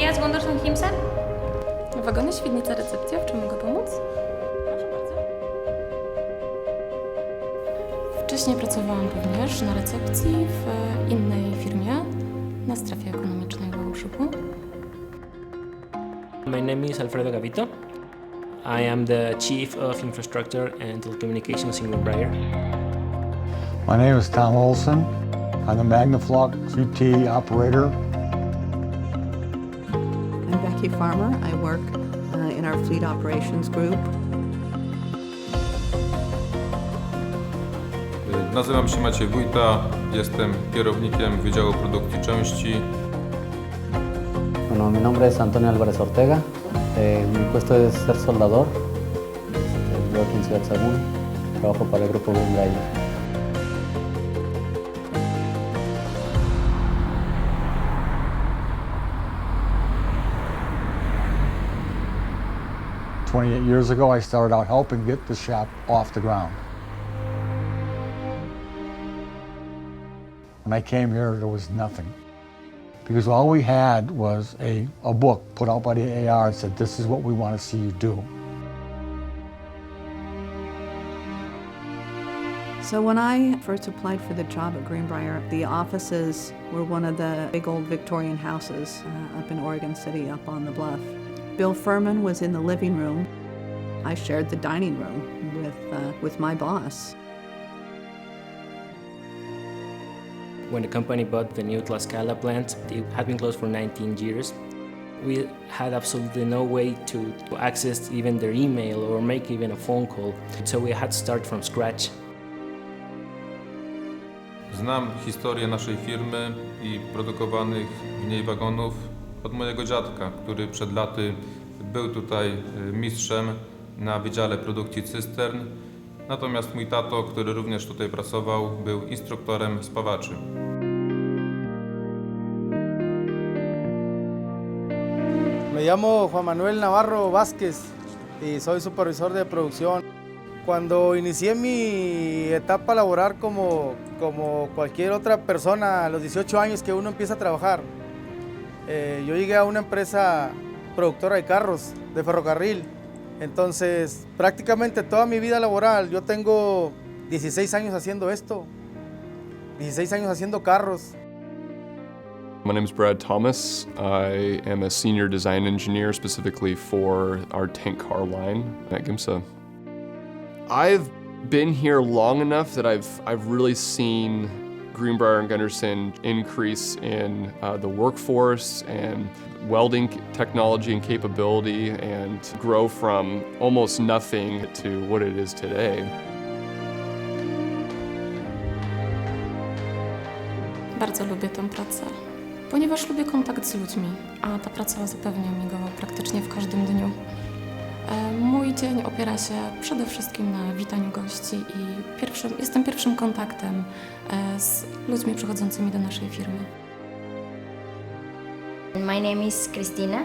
días, Wonderson Himse. Wagony, świetnica, recepcja. W czym mogę pomóc? Proszę bardzo. Wcześniej pracowałam również na recepcji w innej firmie na strefie ekonomicznej w Wałbrzychu. My name is Alfredo Gavito. I am the Chief of Infrastructure and Telecommunications in GBRX. My name is Tom Olson. I'm the Magnaflock QT operator. I'm Becky Farmer. I work in our fleet operations group. Nazywam się Maciej Wójta, jestem kierownikiem Wydziału Produkcji Części. Bueno, mi nombre es Antonio Álvarez Ortega. Mi puesto es ser soldador. Vivo aquí en Ciudad Sagún. Trabajo para el grupo GBRX. 28 years ago, I started out helping get the shop off the ground. When I came here, there was nothing. Because all we had was a book put out by the AR that said, this is what we want to see you do. So when I first applied for the job at Greenbrier, the offices were one of the big old Victorian houses up in Oregon City, up on the bluff. Bill Furman was in the living room. I shared the dining room with my boss. When the company bought the new Tlaxcala plant, it had been closed for 19 years. We had absolutely no way to access even their email or make even a phone call, so we had to start from scratch. Znam historię naszej firmy i produkowanych w niej wagonów od mojego dziadka, który przed laty był tutaj mistrzem na Wydziale Produkcji Cystern. Natomiast mój tato, który również tutaj pracował, był instruktorem spawaczy. Me llamo Juan Manuel Navarro Vázquez y soy supervisor de producción. Cuando inicié mi etapa laboral como cualquier otra persona a los 18 años que uno empieza a trabajar, yo llegué a una empresa productora de carros, de ferrocarril. Entonces, prácticamente toda mi vida laboral, yo tengo 16 años haciendo esto, 16 años haciendo carros. My name is Brad Thomas. I am a senior design engineer specifically for our tank car line at GIMSA. I've been here long enough that I've really seen Greenbrier and Gunderson increase in the workforce and welding technology and capability and grow from almost nothing to what it is today. Bardzo lubię tę pracę, ponieważ lubię kontakt z ludźmi, a ta praca zapewnia mi go praktycznie w każdym dniu. Mój dzień opiera się przede wszystkim na witaniu gości i jestem pierwszym kontaktem z ludźmi przychodzącymi do naszej firmy. My name is Christina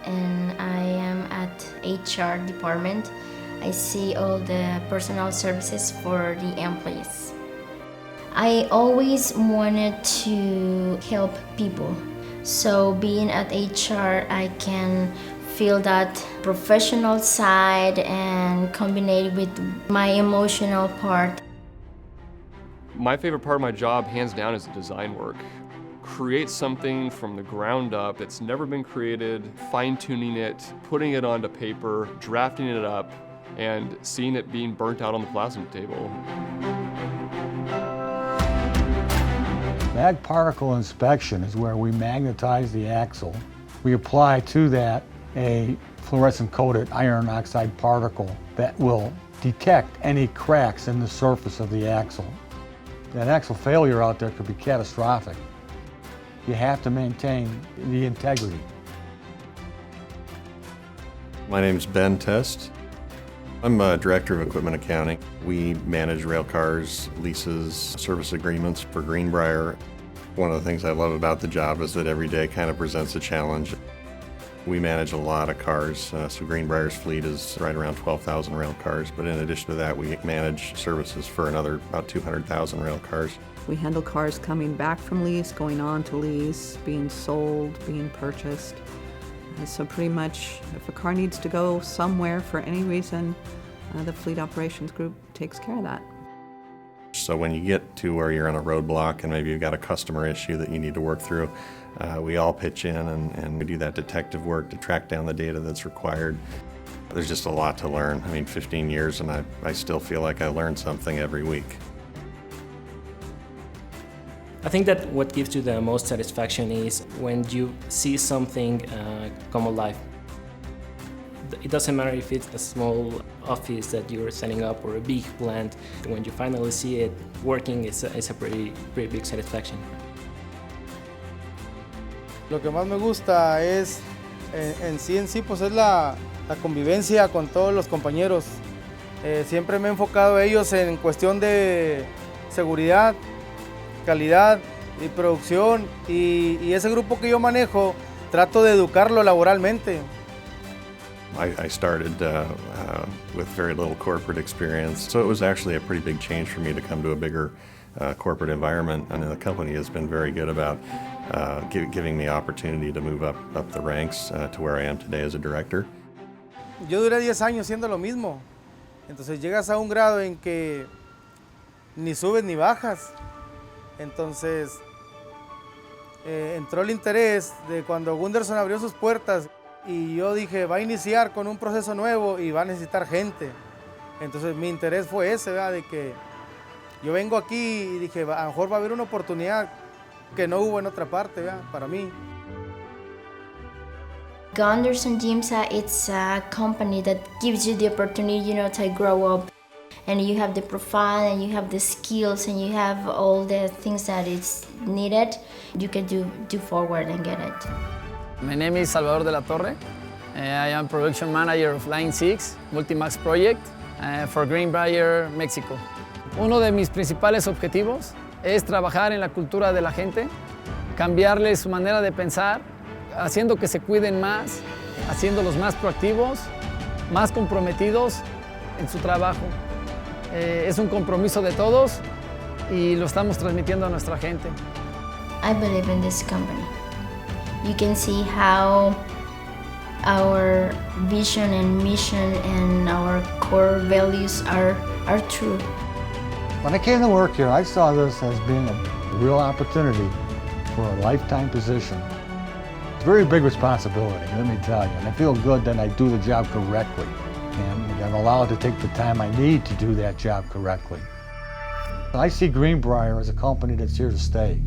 and I am at HR department. I see all the personal services for the employees. I always wanted to help people. So being at HR, I can feel that professional side and combine it with my emotional part. My favorite part of my job, hands down, is the design work. Create something from the ground up that's never been created, fine-tuning it, putting it onto paper, drafting it up, and seeing it being burnt out on the plasma table. Mag particle inspection is where we magnetize the axle. We apply to that a fluorescent-coated iron oxide particle that will detect any cracks in the surface of the axle. That axle failure out there could be catastrophic. You have to maintain the integrity. My name is Ben Test. I'm a Director of Equipment Accounting. We manage rail cars, leases, service agreements for Greenbrier. One of the things I love about the job is that every day kind of presents a challenge. We manage a lot of cars, so Greenbrier's fleet is right around 12,000 rail cars, but in addition to that, we manage services for another about 200,000 rail cars. We handle cars coming back from lease, going on to lease, being sold, being purchased. So pretty much, if a car needs to go somewhere for any reason, the Fleet Operations Group takes care of that. So when you get to where you're on a roadblock and maybe you've got a customer issue that you need to work through, we all pitch in and we do that detective work to track down the data that's required. There's just a lot to learn. I mean, 15 years and I still feel like I learn something every week. I think that what gives you the most satisfaction is when you see something come alive. It doesn't matter if it's a small office that you're setting up or a big plant. When you finally see it working, it's a pretty big satisfaction. Lo que más me gusta es, en sí, pues es la convivencia con todos los compañeros. Siempre me he enfocado a ellos en cuestión de seguridad, calidad y producción, y ese grupo que yo manejo, trato de educarlo laboralmente. I started with very little corporate experience, so it was actually a pretty big change for me to come to a bigger corporate environment, and the company has been very good about giving me opportunity to move up the ranks to where I am today as a director. Yo duré 10 años siendo lo mismo, entonces llegas a un grado en que ni subes ni bajas, entonces entró el interés de cuando Gunderson abrió sus puertas y yo dije, va a iniciar con un proceso nuevo y va a necesitar gente. Entonces mi interés fue ese, ¿verdad? De que yo vengo aquí y dije, a lo mejor va a haber una oportunidad que no hubo en otra parte, ¿verdad? Para mí. Gunderson GIMSA, it's a company that gives you the opportunity, to grow up, and you have the profile and you have the skills and you have all the things that is needed. You can do forward and get it. My name is Salvador de la Torre. I am production manager of Line 6 Multimax project for Greenbrier, México. Uno de mis principales objetivos es trabajar en la cultura de la gente, cambiarles su manera de pensar, haciendo que se cuiden más, haciéndolos más proactivos, más comprometidos en su trabajo. Es un compromiso de todos y lo estamos transmitiendo a nuestra gente. I believe in this company. You can see how our vision and mission and our core values are true. When I came to work here, I saw this as being a real opportunity for a lifetime position. It's a very big responsibility, let me tell you, and I feel good that I do the job correctly, and I'm allowed to take the time I need to do that job correctly. I see Greenbrier as a company that's here to stay.